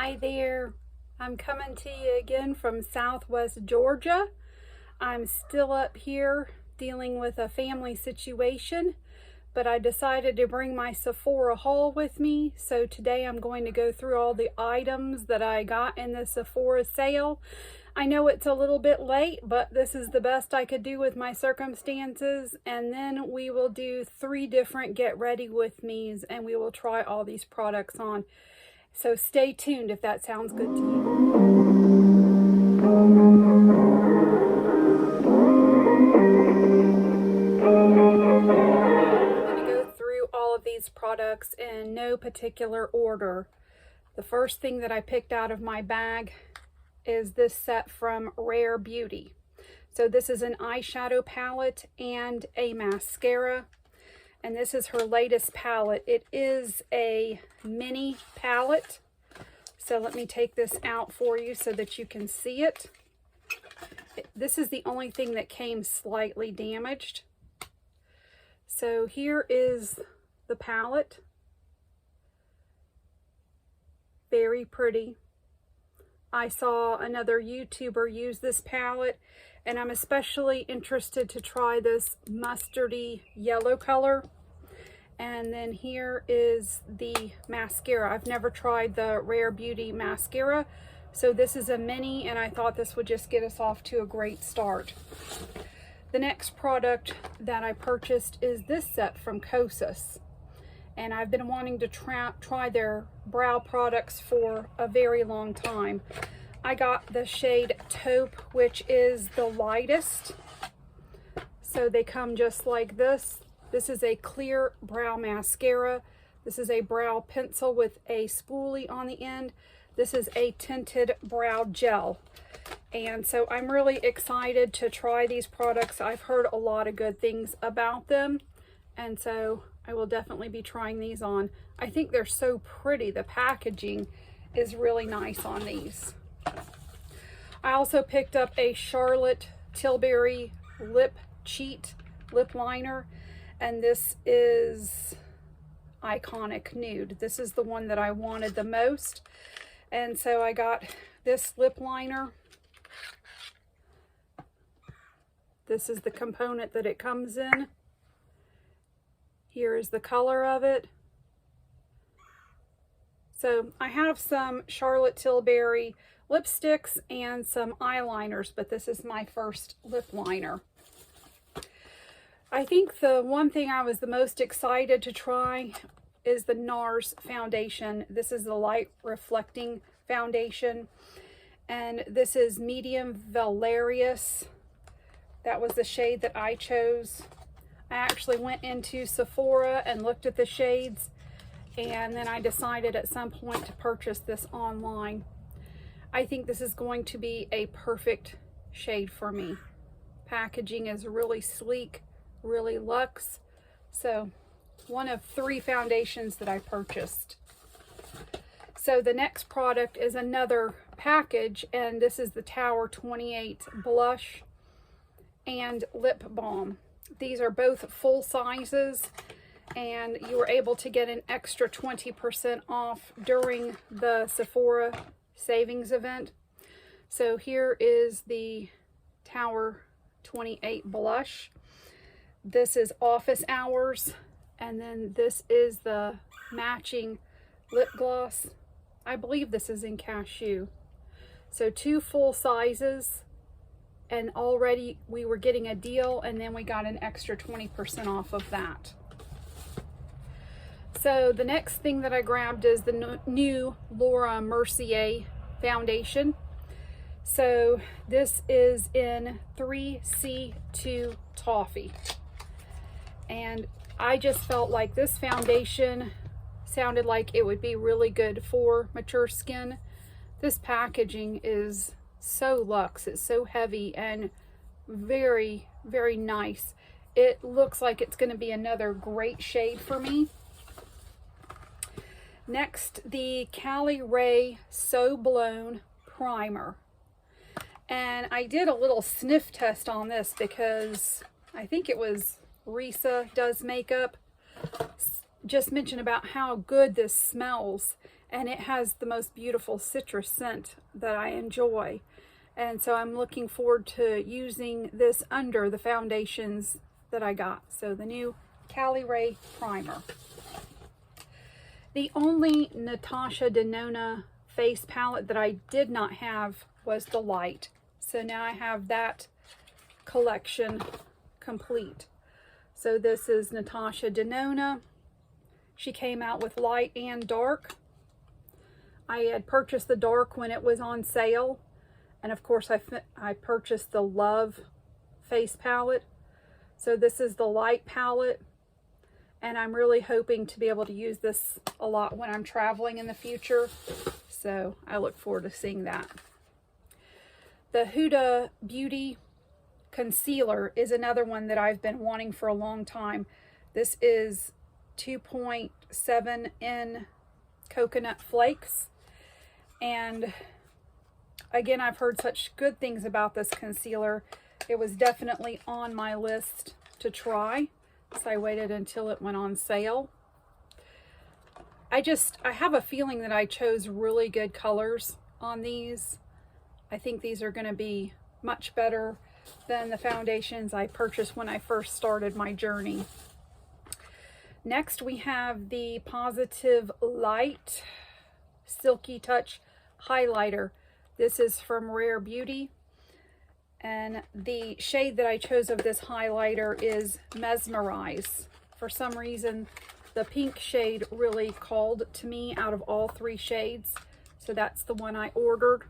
Hi there. I'm coming to you again from Southwest Georgia. I'm still up here dealing with a family situation, but I decided to bring my Sephora haul with me. So today I'm going to go through all the items that I got in the Sephora sale. I know it's a little bit late, but this is the best I could do with my circumstances. And then we will do 3 different get ready with me's and we will try all these products on. So stay tuned if that sounds good to you. I'm going to go through all of these products in no particular order. The first thing that I picked out of my bag is this set from Rare Beauty. So this is an eyeshadow palette and a mascara. And this is her latest palette. It is a mini palette. So let me take this out for you so that you can see it. This is the only thing that came slightly damaged. So here is the palette. Very pretty. I saw another YouTuber use this palette, and I'm especially interested to try this mustardy yellow color. And then here is the mascara. I've never tried the Rare Beauty mascara, so this is a mini, and I thought this would just get us off to a great start. The next product that I purchased is this set from Kosas. And I've been wanting to try their brow products for a very long time. I got the shade Taupe, which is the lightest. So they come just like this. This is a clear brow mascara. This is a brow pencil with a spoolie on the end. This is a tinted brow gel. And so I'm really excited to try these products. I've heard a lot of good things about them. And so I will definitely be trying these on. I think they're so pretty. The packaging is really nice on these. I also picked up a Charlotte Tilbury Lip Cheat lip liner, and this is Iconic Nude. This is the one that I wanted the most, and so I got this lip liner. This is the component that it comes in. Here is the color of it. So I have some Charlotte Tilbury lipsticks and some eyeliners, but this is my first lip liner. I think the one thing I was the most excited to try is the NARS foundation. This is the light reflecting foundation, and this is medium Valerius. That was the shade that I chose. I actually went into Sephora and looked at the shades, and then I decided at some point to purchase this online. I think this is going to be a perfect shade for me. Packaging is really sleek, really luxe. So one of 3 foundations that I purchased. So the next product is another package, and this is the Tower 28 blush and lip balm. These are both full sizes, and you were able to get an extra 20% off during the Sephora savings event. So here is the Tower 28 blush. This is office hours, and then this is the matching lip gloss. I believe this is in cashew. So 2 full sizes, and already we were getting a deal, and then we got an extra 20% off of that. So the next thing that I grabbed is the new Laura Mercier foundation. So this is in 3C2 Toffee. And I just felt like this foundation sounded like it would be really good for mature skin. This packaging is so luxe. It's so heavy and very, very nice. It looks like it's going to be another great shade for me. Next, the Cali Ray So Blown Primer. And I did a little sniff test on this because I think it was Risa Does Makeup just mentioned about how good this smells. and it has the most beautiful citrus scent that I enjoy. And so I'm looking forward to using this under the foundations that I got. So the new Cali Ray Primer. The only Natasha Denona face palette that I did not have was the light. So now I have that collection complete. So this is Natasha Denona. She came out with light and dark. I had purchased the dark when it was on sale. And of course I purchased the Love face palette. So this is the light palette. And I'm really hoping to be able to use this a lot when I'm traveling in the future. So I look forward to seeing that. The Huda Beauty Concealer is another one that I've been wanting for a long time. This is 2.7 in Coconut Flakes. And again, I've heard such good things about this concealer. It was definitely on my list to try. So I waited until it went on sale. I have a feeling that I chose really good colors on these. I think these are going to be much better than the foundations I purchased when I first started my journey. Next we have the Positive Light Silky Touch Highlighter. This is from Rare Beauty. And the shade that I chose of this highlighter is Mesmerize. For some reason, the pink shade really called to me out of all three shades. So that's the one I ordered.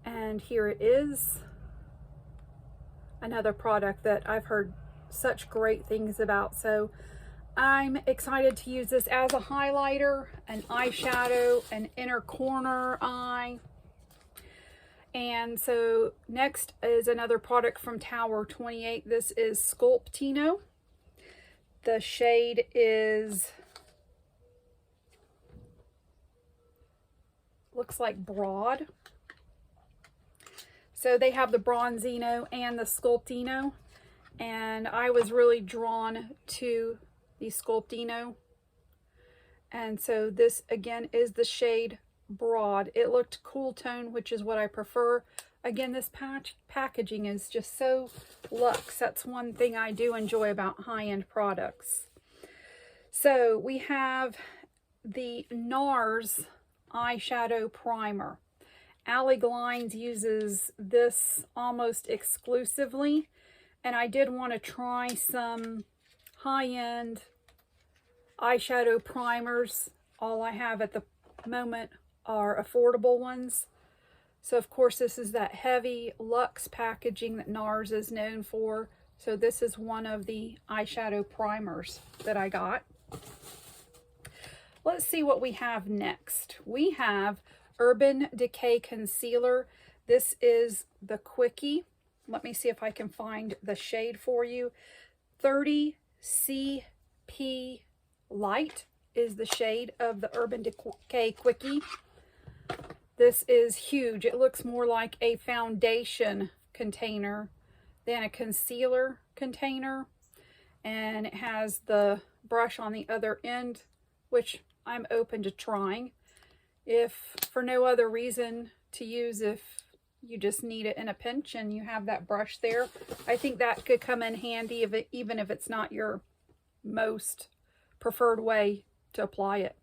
And here it is. Another product that I've heard such great things about. So I'm excited to use this as a highlighter, an eyeshadow, an inner corner eye. And so next is another product from Tower 28. This is Sculptino. The shade is, looks like Broad. So they have the Bronzino and the Sculptino. And I was really drawn to the Sculptino. And so this again is the shade Broad. It looked cool tone, which is what I prefer. Again, this packaging is just so luxe. That's one thing I do enjoy about high-end products. So we have the NARS eyeshadow primer. Ally Glines uses this almost exclusively, and I did want to try some high-end eyeshadow primers. All I have at the moment are affordable ones. So of course this is that heavy luxe packaging that NARS is known for. So this is one of the eyeshadow primers that I got. Let's see what we have next. We have Urban Decay Concealer. This is the Quickie. Let me see if I can find the shade for you. 30 CP Light is the shade of the Urban Decay Quickie. This is huge. It looks more like a foundation container than a concealer container. And it has the brush on the other end, which I'm open to trying. If for no other reason to use, if you just need it in a pinch and you have that brush there, I think that could come in handy even if it's not your most preferred way to apply it.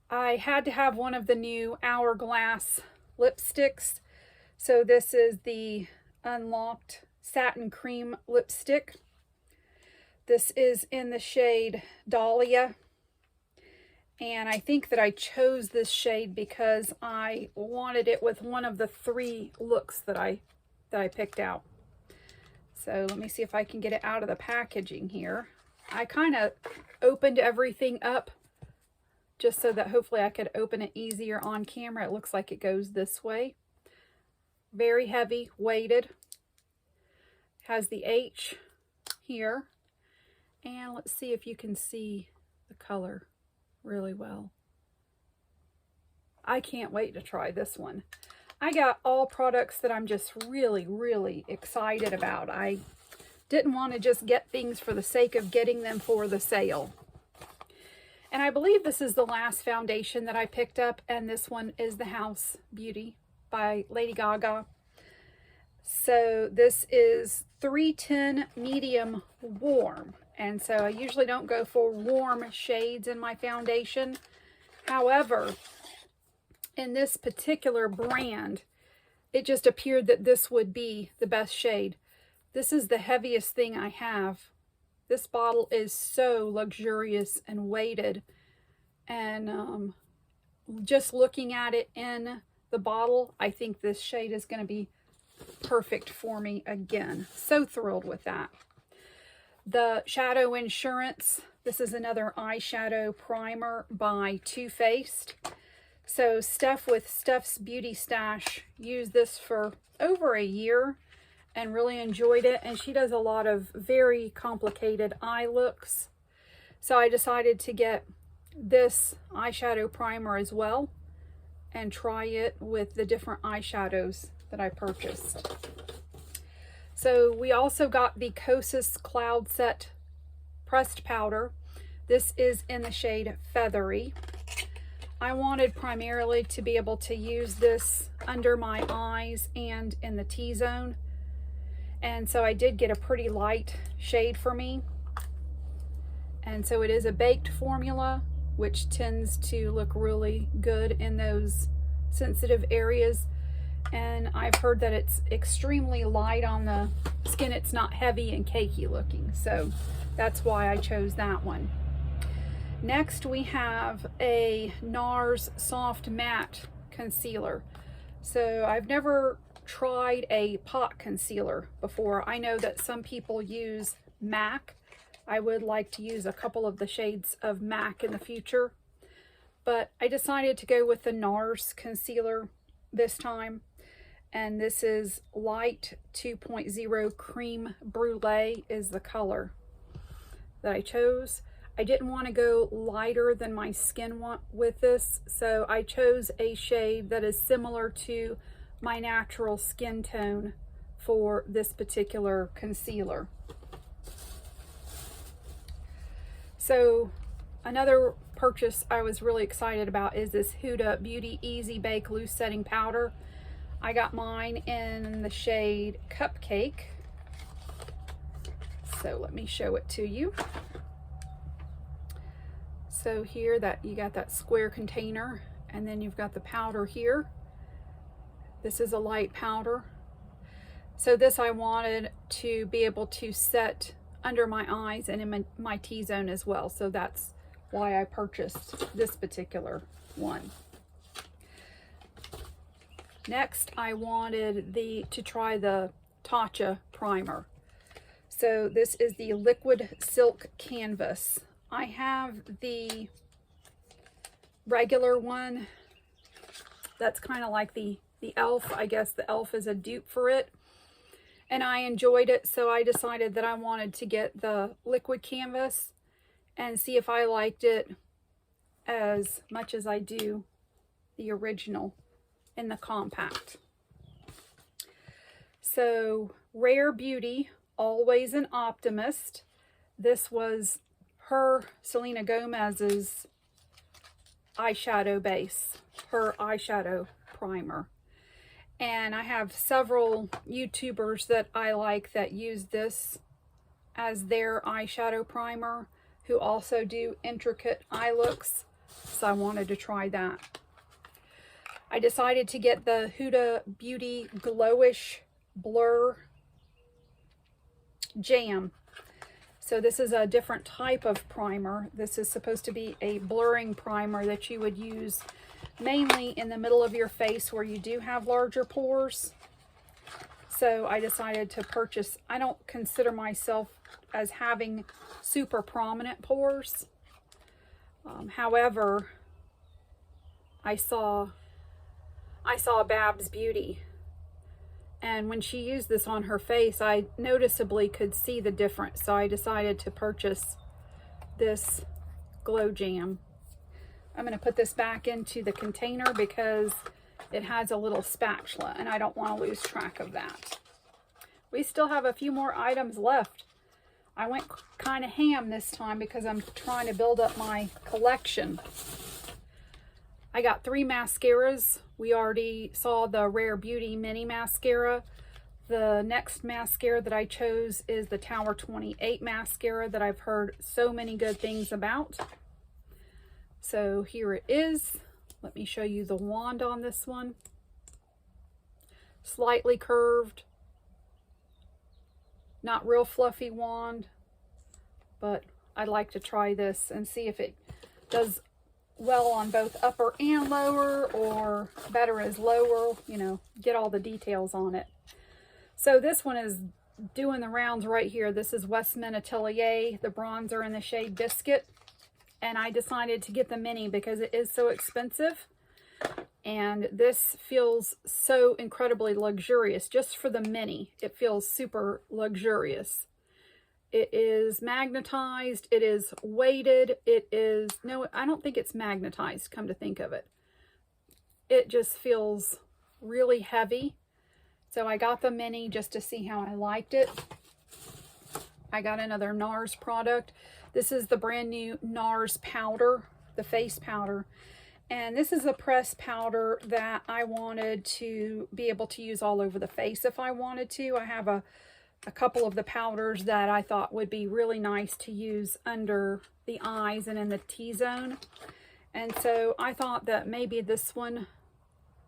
I had to have one of the new Hourglass lipsticks. So this is the Unlocked Satin Cream Lipstick. This is in the shade Dahlia. And I think that I chose this shade because I wanted it with one of the three looks that I picked out. So let me see if I can get it out of the packaging here. I kind of opened everything up just so that hopefully I could open it easier on camera. It looks like it goes this way. Very heavy, weighted. Has the H here. And let's see if you can see the color really well. I can't wait to try this one. I got all products that I'm just really, really excited about. I didn't want to just get things for the sake of getting them for the sale. And I believe this is the last foundation that I picked up, and this one is the House Beauty by Lady Gaga. So this is 310 medium warm, and so I usually don't go for warm shades in my foundation. However, in this particular brand, it just appeared that this would be the best shade. This is the heaviest thing I have. This bottle is so luxurious and weighted, and just looking at it in the bottle, I think this shade is going to be perfect for me again. So thrilled with that. The Shadow Insurance. This is another eyeshadow primer by Too Faced. So Steph with Steph's Beauty Stash used this for over a year and really enjoyed it. And she does a lot of very complicated eye looks. So I decided to get this eyeshadow primer as well and try it with the different eyeshadows that I purchased. So we also got the Kosas Cloud Set pressed powder. This is in the shade Feathery. I wanted primarily to be able to use this under my eyes and in the T-zone. And so I did get a pretty light shade for me. And so it is a baked formula, which tends to look really good in those sensitive areas. And I've heard that it's extremely light on the skin. It's not heavy and cakey looking. So that's why I chose that one. Next, we have a NARS Soft Matte Concealer. So I've never tried a pot concealer before. I know that some people use MAC. I would like to use a couple of the shades of MAC in the future. But I decided to go with the NARS concealer this time. And this is Light 2.0 Cream Brulee is the color that I chose. I didn't want to go lighter than my skin with this, so I chose a shade that is similar to my natural skin tone for this particular concealer. So another purchase I was really excited about is this Huda Beauty Easy Bake Loose Setting Powder. I got mine in the shade Cupcake. So let me show it to you. So here you got that square container, and then you've got the powder here. This is a light powder. So this I wanted to be able to set under my eyes and in my T-zone as well. So that's why I purchased this particular one. Next, I wanted to try the Tatcha primer. So this is the Liquid Silk Canvas. I have the regular one. That's kind of like the e.l.f. I guess the e.l.f. is a dupe for it. And I enjoyed it, so I decided that I wanted to get the liquid canvas and see if I liked it as much as I do the original in the compact. So Rare Beauty, Always an Optimist. This was her, Selena Gomez's eyeshadow base, her eyeshadow primer. And I have several YouTubers that I like that use this as their eyeshadow primer, who also do intricate eye looks. So I wanted to try that. I decided to get the Huda Beauty Glowish Blur Jam. So this is a different type of primer. This is supposed to be a blurring primer that you would use mainly in the middle of your face where you do have larger pores. So I decided to purchase, I don't consider myself as having super prominent pores. However, I saw Babs Beauty, and when she used this on her face, I noticeably could see the difference. So I decided to purchase this Glow Jam. I'm going to put this back into the container because it has a little spatula and I don't want to lose track of that. We still have a few more items left. I went kind of ham this time because I'm trying to build up my collection. I got 3 mascaras. We already saw the Rare Beauty Mini Mascara. The next mascara that I chose is the Tower 28 mascara that I've heard so many good things about. So here it is. Let me show you the wand on this one. Slightly curved. Not real fluffy wand, but I'd like to try this and see if it does well on both upper and lower, or better as lower, you know, get all the details on it. So this one is doing the rounds right here. This is Westman Atelier, the bronzer in the shade Biscuit. And I decided to get the mini because it is so expensive. And this feels so incredibly luxurious. Just for the mini, it feels super luxurious. It is magnetized. It is weighted. It is, no, I don't think it's magnetized, come to think of it. It just feels really heavy. So I got the mini just to see how I liked it. I got another NARS product. This is the brand new NARS powder, the face powder. And this is a pressed powder that I wanted to be able to use all over the face if I wanted to. I have a couple of the powders that I thought would be really nice to use under the eyes and in the T-zone. And so I thought that maybe this one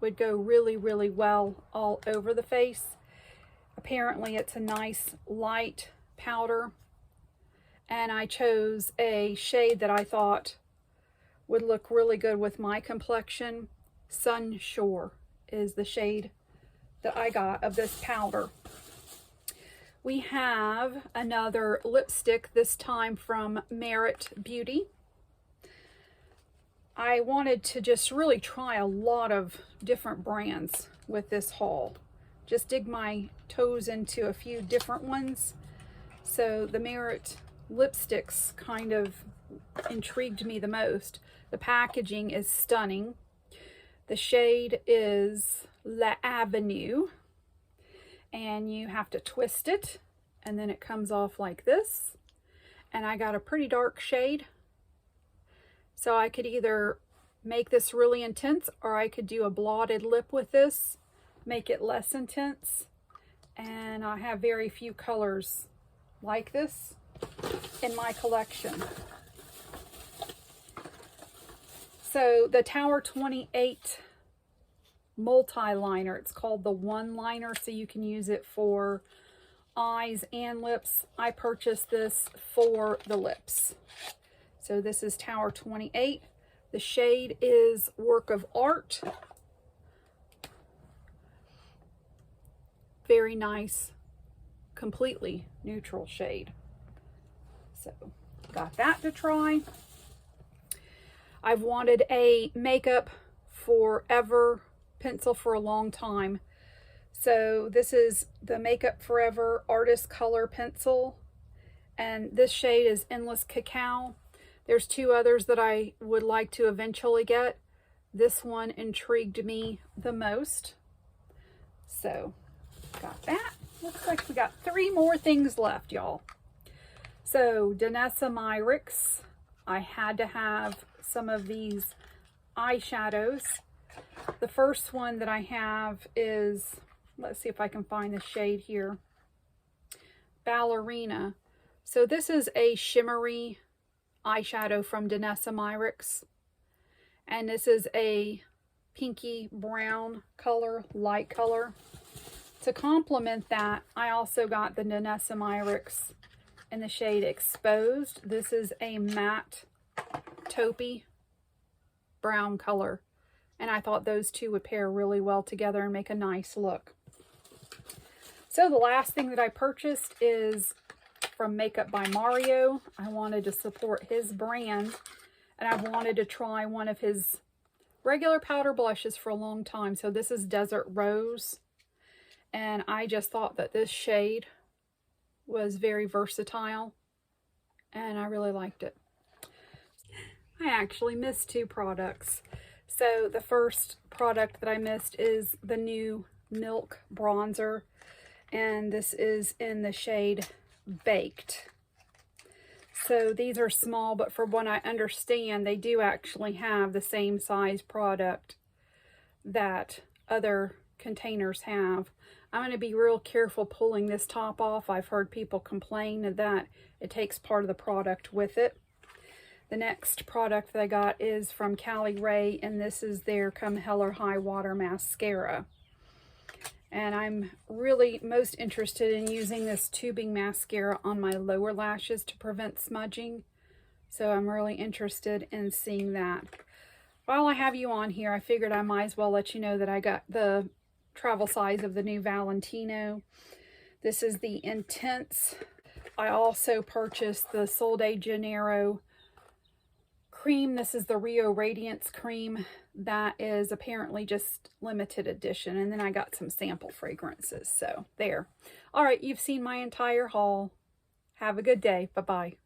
would go really, really well all over the face. Apparently it's a nice light powder. And I chose a shade that I thought would look really good with my complexion. Sunshore is the shade that I got of this powder. We have another lipstick, this time from Merit Beauty. I wanted to just really try a lot of different brands with this haul. Just dig my toes into a few different ones. So the Merit lipsticks kind of intrigued me the most. The packaging is stunning. The shade is La Avenue, and you have to twist it and then it comes off like this. And I got a pretty dark shade, so I could either make this really intense or I could do a blotted lip with this, make it less intense. And I have very few colors like this in my collection. So the Tower 28 multi-liner, it's called the one liner, so you can use it for eyes and lips. I purchased this for the lips. So this is Tower 28. The shade is Work of Art. Very nice, completely neutral shade. So got that to try. I've wanted a Makeup Forever pencil for a long time. So this is the Makeup Forever Artist Color Pencil. And this shade is Endless Cacao. There's 2 others that I would like to eventually get. This one intrigued me the most. So got that. Looks like we got 3 more things left, y'all. So Danessa Myricks. I had to have some of these eyeshadows. The first one that I have is, let's see if I can find the shade here, Ballerina. So this is a shimmery eyeshadow from Danessa Myricks, and this is a pinky brown color, light color. To complement that, I also got the Danessa Myricks in the shade Exposed. This is a matte taupey brown color, and I thought those two would pair really well together and make a nice look. So the last thing that I purchased is from Makeup by Mario. I wanted to support his brand, and I've wanted to try one of his regular powder blushes for a long time. So this is Desert Rose, and I just thought that this shade was very versatile, and I really liked it. I actually missed 2 products. So the first product that I missed is the new Milk bronzer, and this is in the shade Baked. So these are small, but from what I understand, they do actually have the same size product that other containers have. I'm going to be real careful pulling this top off. I've heard people complain that it takes part of the product with it. The next product that I got is from Cali Ray, and this is their Come Hell or High Water Mascara. And I'm really most interested in using this tubing mascara on my lower lashes to prevent smudging. So I'm really interested in seeing that. While I have you on here, I figured I might as well let you know that I got the travel size of the new Valentino. This is the Intense. I also purchased the Sol de Janeiro cream. This is the Rio Radiance cream. That is apparently just limited edition. And then I got some sample fragrances. So there. All right, you've seen my entire haul. Have a good day. Bye-bye.